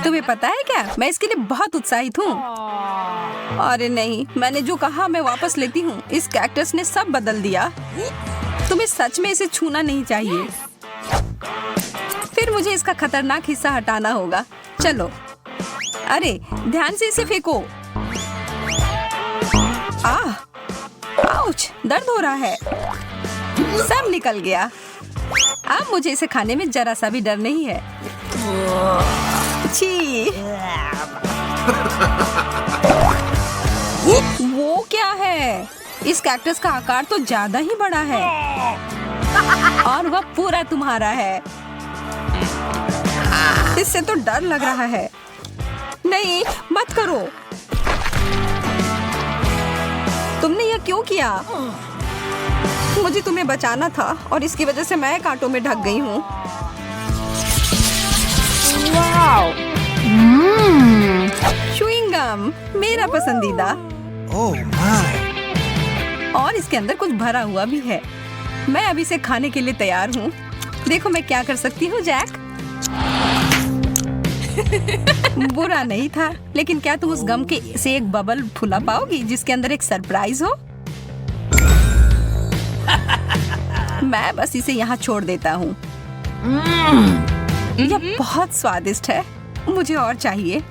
तुम्हें पता है क्या, मैं इसके लिए बहुत उत्साहित हूँ। अरे नहीं, मैंने जो कहा मैं वापस लेती हूँ। इस कैक्टस ने सब बदल दिया। तुम्हें सच में इसे छूना नहीं चाहिए। फिर मुझे इसका खतरनाक हिस्सा हटाना होगा। चलो, अरे ध्यान से इसे फेंको। आउच, दर्द हो रहा है। सब निकल गया। अब मुझे इसे खाने में जरा सा भी डर नहीं है। छी, वो क्या है? इस कैक्टस का आकार तो ज्यादा ही बड़ा है और वह पूरा तुम्हारा है। इससे तो डर लग रहा है। नहीं, मत करो। तुमने यह क्यों किया? मुझे तुम्हें बचाना था और इसकी वजह से मैं कांटों में ढक गई हूँ। च्युइंग गम, मेरा पसंदीदा। और इसके अंदर कुछ भरा हुआ भी है। मैं अभी इसे खाने के लिए तैयार हूँ। देखो मैं क्या कर सकती हूँ, जैक। बुरा नहीं था, लेकिन क्या तुम उस गम के से एक बबल फुला पाओगी जिसके अंदर एक सरप्राइज हो? मैं बस इसे यहाँ छोड़ देता हूँ। यह बहुत स्वादिष्ट है। मुझे और चाहिए।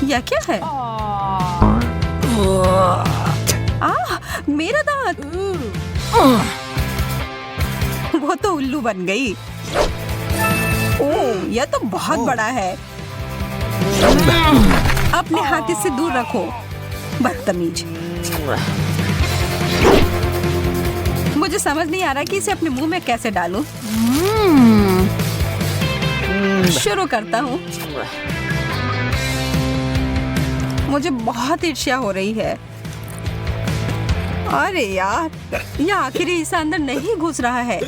यह क्या है? मेरा दांत। वो तो उल्लू बन गई। ओह, यह तो बहुत बड़ा है। अपने हाथ इससे दूर रखो, बदतमीज। मुझे समझ नहीं आ रहा कि इसे अपने मुंह में कैसे डालूं। शुरू करता हूँ। मुझे बहुत ईर्ष्या हो रही है। अरे यार, यह आखिरी हिस्सा अंदर नहीं घुस रहा है।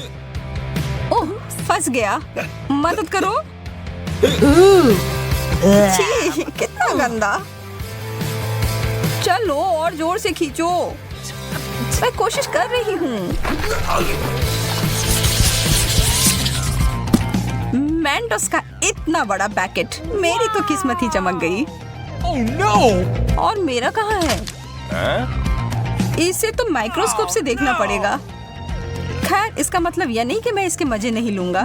ओह, फंस गया। मदद करो। छी, कितना गंदा। चलो और जोर से खींचो। मैं कोशिश कर रही हूँ। मेंटोस का इतना बड़ा पैकेट। मेरी तो किस्मत ही चमक गई। Oh no! और मेरा कहाँ है? इसे तो माइक्रोस्कोप से देखना पड़ेगा। खैर, इसका मतलब यह नहीं कि मैं इसके मजे नहीं लूंगा।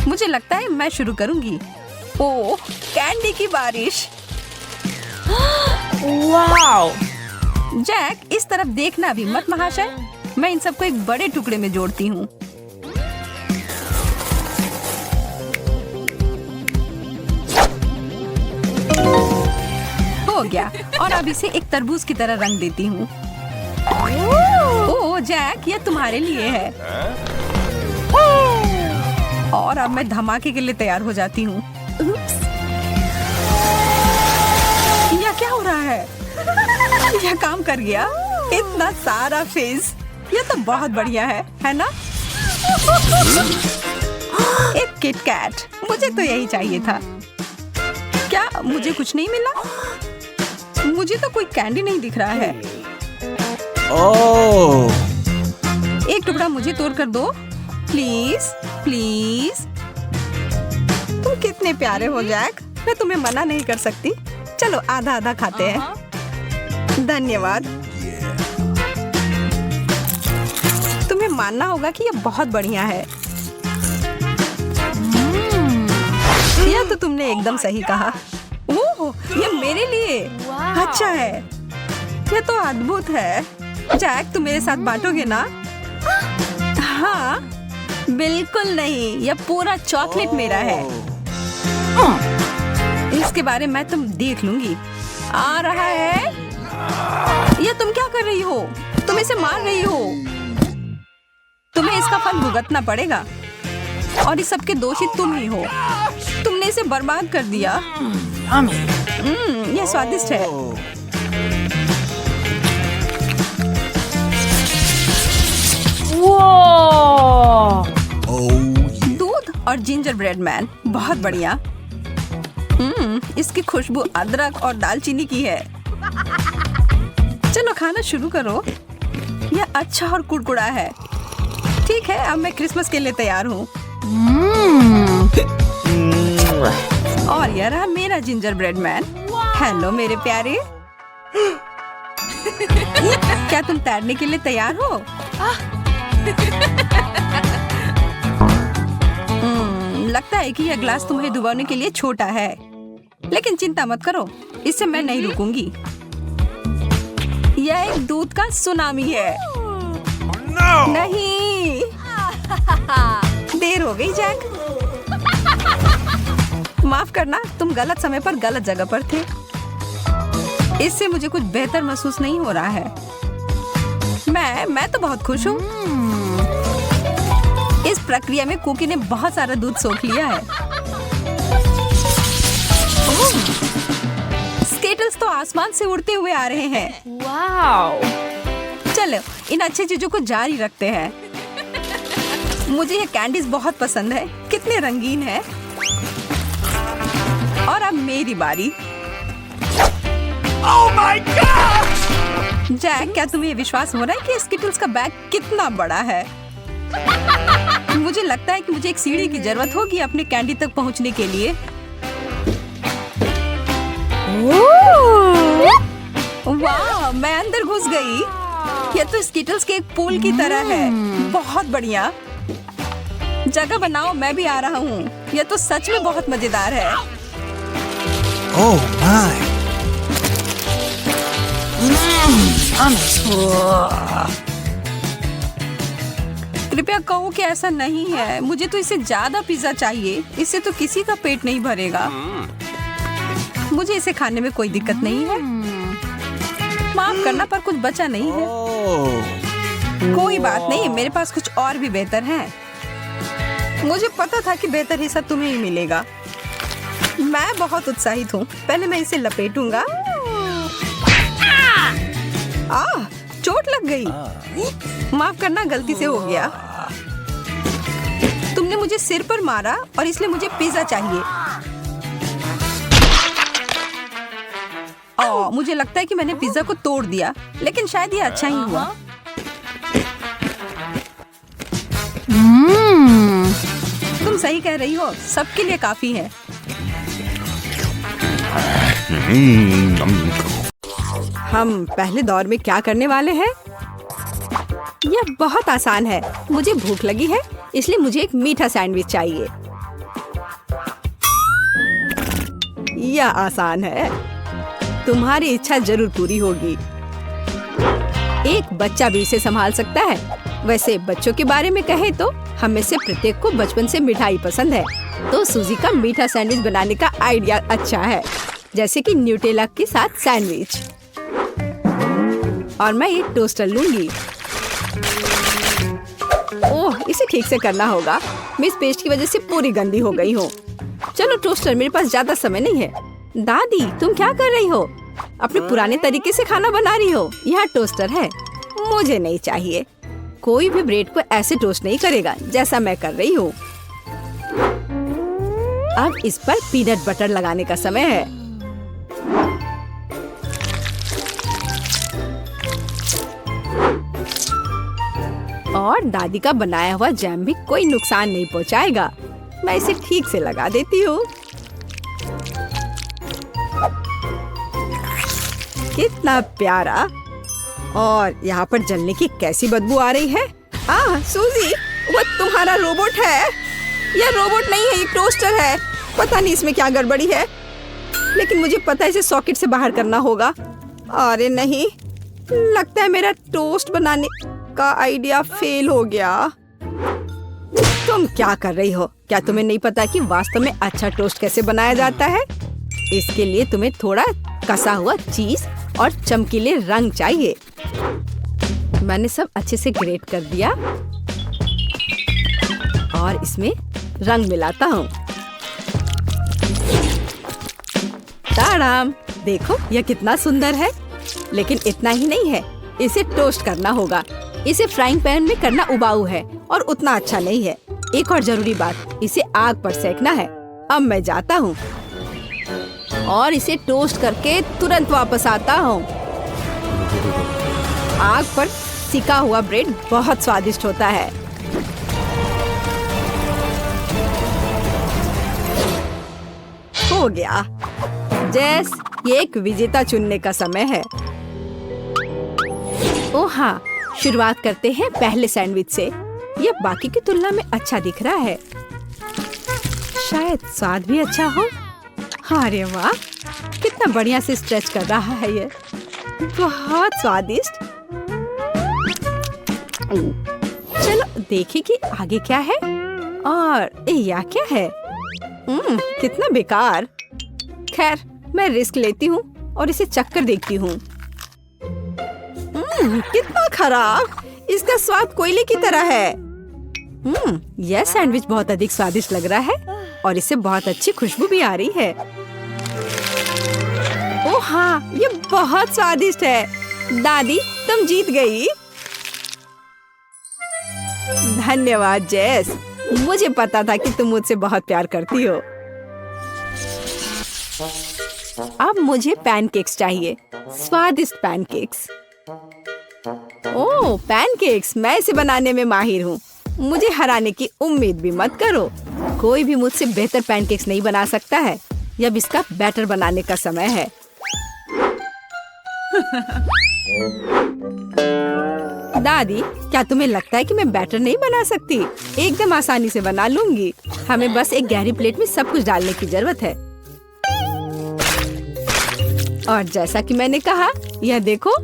मुझे लगता है मैं शुरू करूंगी। ओह, कैंडी की बारिश। वाओ! जैक, इस तरफ देखना भी मत महाशय। मैं इन सबको एक बड़े टुकड़े में जोड़ती हूँ। हो गया। और अब इसे एक तरबूज की तरह रंग देती हूँ। ओह जैक, यह तुम्हारे लिए है। और अब मैं धमाके के लिए तैयार हो जाती हूँ। यह क्या हो रहा है? यह काम कर गया। इतना सारा फेस। यह तो बहुत बढ़िया है ना? एक किट कैट। मुझे तो यही चाहिए था। क्या मुझे कुछ नहीं मिला? मुझे तो कोई कैंडी नहीं दिख रहा है। Oh! एक टुकड़ा मुझे तोड़ कर दो, प्लीज प्लीज। तुम कितने प्यारे हो जैक। मैं तुम्हें मना नहीं कर सकती। चलो आधा आधा खाते हैं। धन्यवाद। तुम्हें मानना होगा कि यह बहुत बढ़िया है। यह तो तुमने एकदम सही कहा। ओह, यह मेरे लिए अच्छा है। यह तो अद्भुत है। जैक, तुम मेरे साथ बांटोगे ना? हाँ, बिल्कुल नहीं। यह पूरा चॉकलेट मेरा है। इसके बारे में तुम देख लूंगी। आ रहा है। यह तुम क्या कर रही हो? तुम इसे मार रही हो। तुम्हें इसका फल भुगतना पड़ेगा। और इस सब के दोषी तुम ही हो। तुमने इसे बर्बाद कर दिया। यह स्वादिष्ट है। दूध और जिंजर ब्रेड मैन, बहुत बढ़िया। इसकी खुशबू अदरक और दालचीनी की है। चलो खाना शुरू करो। यह अच्छा और कुड़कुड़ा है। ठीक है, अब मैं क्रिसमस के लिए तैयार हूँ। और यह रहा मेरा जिंजर ब्रेड मैन। हेलो मेरे प्यारे। क्या तुम तैरने के लिए तैयार हो? लगता है कि यह ग्लास तुम्हें डुबाने के लिए छोटा है, लेकिन चिंता मत करो, इससे मैं नहीं रुकूंगी। यह एक दूध का सुनामी है। नहीं, देर हो गई जैक। माफ करना, तुम गलत समय पर गलत जगह पर थे। इससे मुझे कुछ बेहतर महसूस नहीं हो रहा है। मैं तो बहुत खुश हूँ। इस प्रक्रिया में कुकी ने बहुत सारा दूध सोख लिया है। स्केटल्स तो आसमान से उड़ते हुए आ रहे हैं। वाओ! चलो इन अच्छी चीजों को जारी रखते हैं। मुझे ये कैंडीज बहुत पसंद है, कितने रंगीन है। और अब मेरी बारी। Oh my gosh! जैक, क्या तुम्हें विश्वास हो रहा है कि स्किटल्स का बैग कितना बड़ा है? मुझे लगता है कि मुझे एक सीढ़ी की जरूरत होगी अपने कैंडी तक पहुंचने के लिए। वाह, मैं अंदर घुस गई। यह तो स्किटल्स के एक पूल की तरह है। बहुत बढ़िया। जगह बनाओ, मैं भी आ रहा हूँ। यह तो सच में बहुत मजेदार है। Oh my! कृपया कहो कि ऐसा नहीं है। मुझे तो इससे ज्यादा पिज्जा चाहिए। इससे तो किसी का पेट नहीं भरेगा। मुझे इसे खाने में कोई दिक्कत नहीं है। माफ करना, पर कुछ बचा नहीं है। कोई बात नहीं, मेरे पास कुछ और भी बेहतर है। मुझे पता था कि बेहतर हिस्सा तुम्हें ही मिलेगा। मैं बहुत उत्साहित हूँ। पहले मैं इसे लपेटूंगा। चोट लग गई। माफ करना, गलती से हो गया। तुमने मुझे सिर पर मारा और इसलिए मुझे पिज्जा चाहिए। मुझे लगता है कि मैंने पिज्जा को तोड़ दिया, लेकिन शायद ये अच्छा ही हुआ। तुम सही कह रही हो, सबके लिए काफी है। हम पहले दौर में क्या करने वाले हैं? यह बहुत आसान है। मुझे भूख लगी है, इसलिए मुझे एक मीठा सैंडविच चाहिए। यह आसान है। तुम्हारी इच्छा जरूर पूरी होगी। एक बच्चा भी इसे संभाल सकता है। वैसे बच्चों के बारे में कहे तो हम में से प्रत्येक को बचपन से मिठाई पसंद है, तो सूजी का मीठा सैंडविच बनाने का आइडिया अच्छा है, जैसे कि न्यूटेला के साथ सैंडविच। और मैं एक टोस्टर लूंगी। ओह, इसे ठीक से करना होगा। मैं इस पेस्ट की वजह से पूरी गंदी हो गई हूँ। चलो टोस्टर, मेरे पास ज्यादा समय नहीं है। दादी, तुम क्या कर रही हो? अपने पुराने तरीके से खाना बना रही हो। यहाँ टोस्टर है। मुझे नहीं चाहिए। कोई भी ब्रेड को ऐसे टोस्ट नहीं करेगा जैसा मैं कर रही हूँ। अब इस पर पीनट बटर लगाने का समय है। और दादी का बनाया हुआ जैम भी कोई नुकसान नहीं पहुंचाएगा। मैं इसे ठीक से लगा देती हूँ। कितना प्यारा। और यहाँ पर जलने की कैसी बदबू आ रही है। सूजी, वो तुम्हारा रोबोट है। यह रोबोट नहीं है, ये टोस्टर है। पता नहीं इसमें क्या गड़बड़ी है, लेकिन मुझे पता है इसे सॉकेट से बाहर करना होगा। अरे नहीं, लगता है मेरा टोस्ट बनाने का आइडिया फेल हो गया। तुम क्या कर रही हो? क्या तुम्हें नहीं पता कि वास्तव में अच्छा टोस्ट कैसे बनाया जाता है? इसके लिए तुम्हें थोड़ा कसा हुआ चीज और चमकीले रंग चाहिए। मैंने सब अच्छे से ग्रेट कर दिया और इसमें रंग मिलाता हूँ। ताड़ाम, देखो यह कितना सुंदर है। लेकिन इतना ही नहीं है, इसे टोस्ट करना होगा। इसे फ्राइंग पैन में करना उबाऊ है और उतना अच्छा नहीं है। एक और जरूरी बात, इसे आग पर सेकना है। अब मैं जाता हूँ और इसे टोस्ट करके तुरंत वापस आता हूँ। आग पर सिका हुआ ब्रेड बहुत स्वादिष्ट होता है। हो गया। जेस, ये एक विजेता चुनने का समय है। ओह हाँ, शुरुआत करते हैं पहले सैंडविच से। यह बाकी की तुलना में अच्छा दिख रहा है। शायद स्वाद भी अच्छा हो। अरे वाह, कितना बढ़िया से स्ट्रेच कर रहा है ये। बहुत स्वादिष्ट। चलो देखें कि आगे क्या है। और यह क्या है? कितना बेकार। खैर, मैं रिस्क लेती हूँ और इसे चखकर देखती हूँ। कितना खराब। इसका स्वाद कोयले की तरह है। यह सैंडविच बहुत अधिक स्वादिष्ट लग रहा है और इससे बहुत अच्छी खुशबू भी आ रही है। ओह हाँ, ये बहुत स्वादिष्ट है। दादी, तुम जीत गई। धन्यवाद जेस। मुझे पता था कि तुम मुझसे बहुत प्यार करती हो। अब मुझे पैनकेक्स चाहिए। स्वादिष्ट पैनकेक्स। ओह, पैनकेक्स। मैं इसे बनाने में माहिर हूँ। मुझे हराने की उम्मीद भी मत करो। कोई भी मुझसे बेहतर पैनकेक्स नहीं बना सकता है। अब इसका बैटर बनाने का समय है। दादी, क्या तुम्हें लगता है कि मैं बैटर नहीं बना सकती? एकदम आसानी से बना लूंगी। हमें बस एक गहरी प्लेट में सब कुछ डालने की जरूरत है। और जैसा कि मैंने कहा, यह देखो।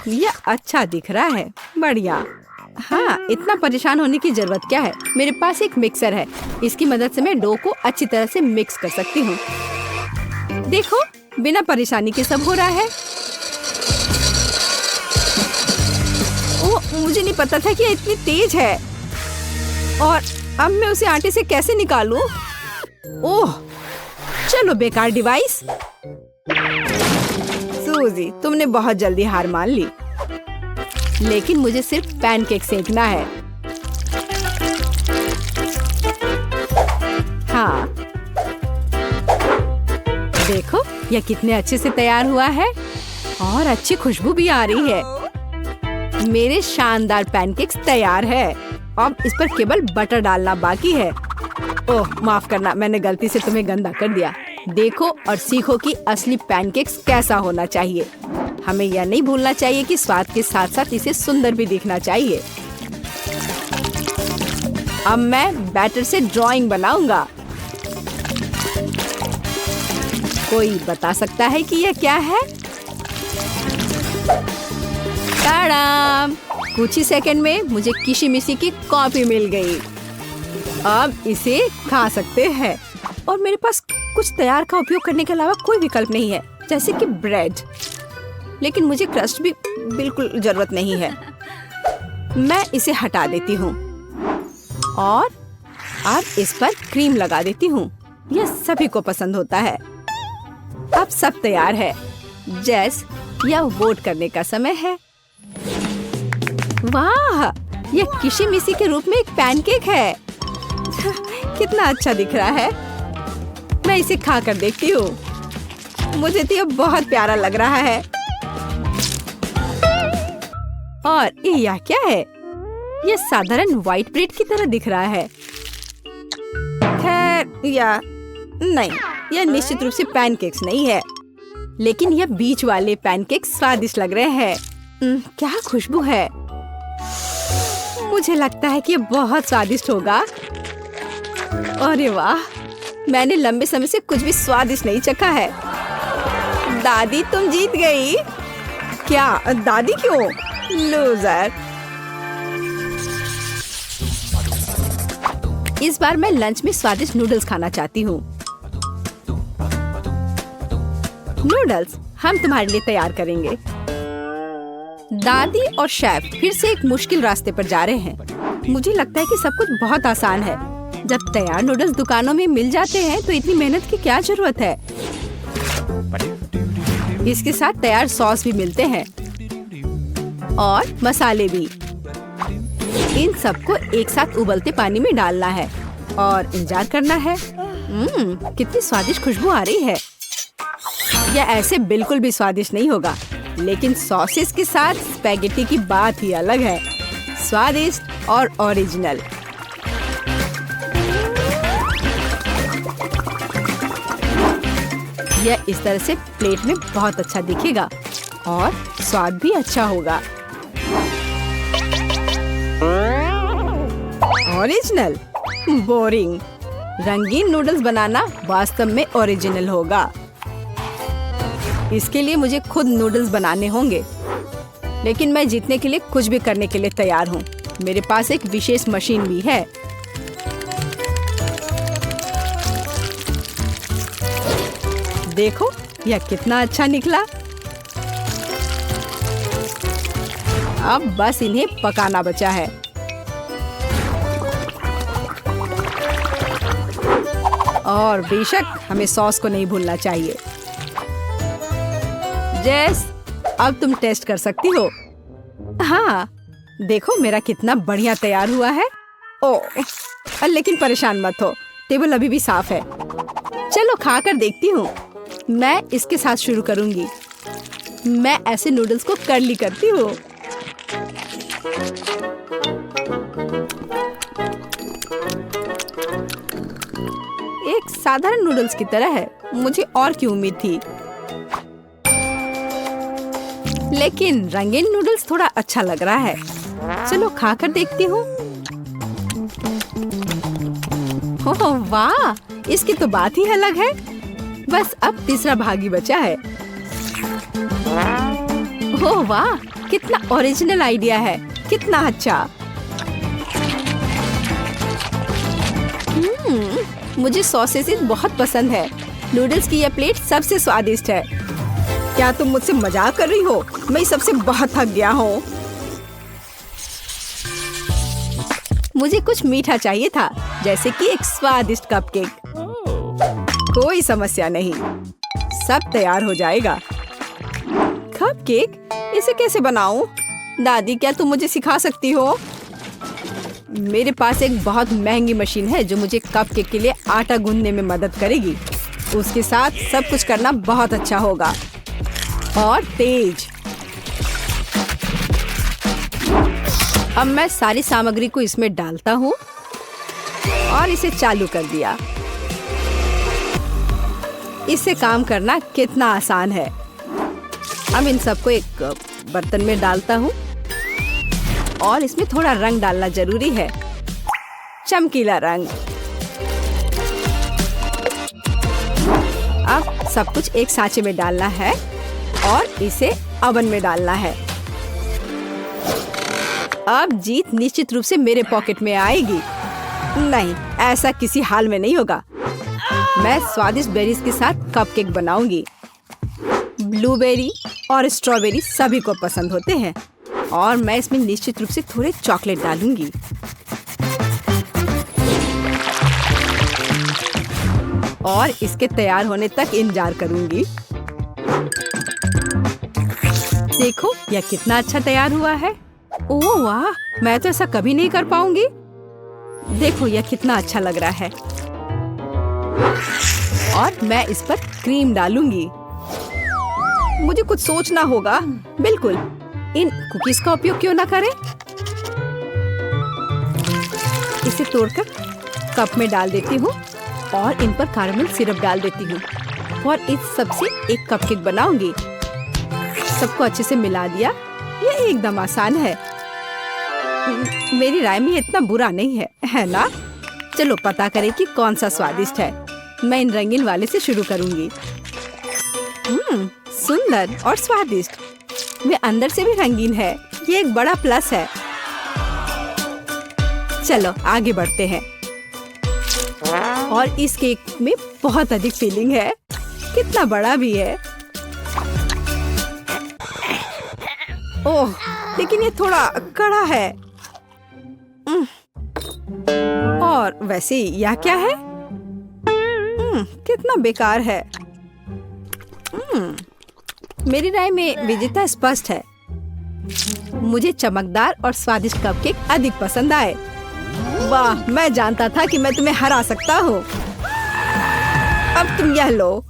यह अच्छा दिख रहा है। बढ़िया। हाँ, इतना परेशान होने की जरूरत क्या है? मेरे पास एक मिक्सर है। इसकी मदद से मैं डो को अच्छी तरह से मिक्स कर सकती हूँ। देखो, बिना परेशानी के सब हो रहा है। ओह, मुझे नहीं पता था कि ये इतनी तेज है। और अब मैं उसे आटे से कैसे निकालूं? ओह, चलो बेकार डिवाइस। सूजी, तुमने बहुत जल्दी हार मान ली। लेकिन मुझे सिर्फ पैनकेक सेकना है। हाँ, देखो यह कितने अच्छे से तैयार हुआ है और अच्छी खुशबू भी आ रही है। मेरे शानदार पैनकेक्स तैयार है। अब इस पर केवल बटर डालना बाकी है। ओह, माफ करना, मैंने गलती से तुम्हें गंदा कर दिया। देखो और सीखो कि असली पैनकेक्स कैसा होना चाहिए। हमें यह नहीं भूलना चाहिए कि स्वाद के साथ साथ इसे सुंदर भी दिखना चाहिए। अब मैं बैटर से ड्राइंग बनाऊंगा। कोई बता सकता है कि यह क्या है? ताड़ाम! कुछ ही सेकंड में मुझे किशिमिशी की कॉपी मिल गई। अब इसे खा सकते हैं। और मेरे पास कुछ तैयार का उपयोग करने के अलावा कोई विकल्प नहीं है, जैसे कि ब्रेड। लेकिन मुझे क्रस्ट भी बिल्कुल जरूरत नहीं है। मैं इसे हटा देती हूँ और अब इस पर क्रीम लगा देती हूँ। यह सभी को पसंद होता है। अब सब तैयार है। जेस, यह वोट करने का समय है। वाह, यह किशिमिशी के रूप में एक पैनकेक है। कितना अच्छा दिख रहा है। मैं इसे खा कर देखती हूँ। मुझे तो यह बहुत प्यारा लग रहा है। और यह क्या है? यह साधारण व्हाइट ब्रेड की तरह दिख रहा है। खैर, या नहीं, यह निश्चित रूप से पैनकेक्स नहीं है। लेकिन यह बीच वाले पैनकेक्स स्वादिष्ट लग रहे हैं। क्या खुशबू है। मुझे लगता है कि यह बहुत स्वादिष्ट होगा। अरे वाह, मैंने लंबे समय से कुछ भी स्वादिष्ट नहीं चखा है। दादी, तुम जीत गई। क्या? दादी क्यों? लूजर। इस बार मैं लंच में स्वादिष्ट नूडल्स खाना चाहती हूँ। नूडल्स हम तुम्हारे लिए तैयार करेंगे। दादी और शेफ फिर से एक मुश्किल रास्ते पर जा रहे हैं। मुझे लगता है कि सब कुछ बहुत आसान है। जब तैयार नूडल्स दुकानों में मिल जाते हैं तो इतनी मेहनत की क्या जरूरत है। इसके साथ तैयार सॉस भी मिलते हैं और मसाले भी। इन सबको एक साथ उबलते पानी में डालना है और इंतजार करना है। कितनी स्वादिष्ट खुशबू आ रही है। यह ऐसे बिल्कुल भी स्वादिष्ट नहीं होगा। लेकिन सॉसेस के साथ स्पैगेटी की बात ही अलग है, स्वादिष्ट और ओरिजिनल। यह इस तरह से प्लेट में बहुत अच्छा दिखेगा और स्वाद भी अच्छा होगा। ओरिजिनल? बोरिंग। रंगीन नूडल्स बनाना वास्तव में ओरिजिनल होगा। इसके लिए मुझे खुद नूडल्स बनाने होंगे, लेकिन मैं जीतने के लिए कुछ भी करने के लिए तैयार हूँ। मेरे पास एक विशेष मशीन भी है। देखो यह कितना अच्छा निकला। अब बस इन्हें पकाना बचा है। और बेशक हमें सॉस को नहीं भूलना चाहिए। जेस, अब तुम टेस्ट कर सकती हो। हाँ, देखो मेरा कितना बढ़िया तैयार हुआ है। ओह, लेकिन परेशान मत हो, टेबल अभी भी साफ है। चलो खाकर देखती हूँ। मैं इसके साथ शुरू करूंगी। मैं ऐसे नूडल्स को कर्ली करती हूँ। एक साधारण नूडल्स की तरह है। मुझे और की उम्मीद थी, लेकिन रंगीन नूडल्स थोड़ा अच्छा लग रहा है। चलो खाकर देखती हूँ। ओह वाह, इसकी तो बात ही अलग है। बस अब तीसरा भाग ही बचा है। ओह वाह, कितना ओरिजिनल आइडिया है, कितना अच्छा। मुझे सॉसेस बहुत पसंद है। नूडल्स की यह प्लेट सबसे स्वादिष्ट है। क्या तुम मुझसे मजाक कर रही हो? मैं इस सबसे बहुत थक गया हूँ। मुझे कुछ मीठा चाहिए था, जैसे कि एक स्वादिष्ट कपकेक। कोई समस्या नहीं, सब तैयार हो जाएगा। कपकेक? इसे कैसे बनाऊं? दादी, क्या तुम मुझे सिखा सकती हो? मेरे पास एक बहुत महंगी मशीन है जो मुझे कपकेक के लिए आटा गूंदने में मदद करेगी। उसके साथ सब कुछ करना बहुत अच्छा होगा और तेज। अब मैं सारी सामग्री को इसमें डालता हूँ और इसे चालू कर दिया। इससे काम करना कितना आसान है। अब इन सबको एक बर्तन में डालता हूँ और इसमें थोड़ा रंग डालना जरूरी है, चमकीला रंग। अब सब कुछ एक सांचे में डालना है और इसे ओवन में डालना है। अब जीत निश्चित रूप से मेरे पॉकेट में आएगी। नहीं, ऐसा किसी हाल में नहीं होगा। मैं स्वादिष्ट बेरीज के साथ कपकेक बनाऊंगी। ब्लूबेरी और स्ट्रॉबेरी सभी को पसंद होते हैं और मैं इसमें निश्चित रूप से थोड़े चॉकलेट डालूंगी। और इसके तैयार होने तक इंतजार करूंगी। देखो यह कितना अच्छा तैयार हुआ है। ओह वाह, मैं तो ऐसा कभी नहीं कर पाऊंगी। देखो यह कितना अच्छा लग रहा है। और मैं इस पर क्रीम डालूंगी। मुझे कुछ सोचना होगा। बिल्कुल, इन कुकीज का उपयोग क्यों ना करें। इसे तोड़कर कप में डाल देती हूँ और इन पर कैरेमल सिरप डाल देती हूँ और इस सब से एक कपकेक बनाऊंगी। सबको अच्छे से मिला दिया। ये एकदम आसान है। मेरी राय में इतना बुरा नहीं है ना? चलो पता करें कि कौन सा स्वादिष्ट है। मैं इन रंगीन वाले से शुरू करूंगी। सुंदर और स्वादिष्ट। वे अंदर से भी रंगीन है। ये एक बड़ा प्लस है। चलो आगे बढ़ते हैं। और इस केक में बहुत अधिक फिलिंग है। कितना बड़ा भी है। ओह, लेकिन ये थोड़ा कड़ा है। और वैसे यह क्या है? कितना बेकार है। मेरी राय में विजेता स्पष्ट है। मुझे चमकदार और स्वादिष्ट कपकेक अधिक पसंद आए। वाह, मैं जानता था कि मैं तुम्हें हरा सकता हूँ। अब तुम यह लो।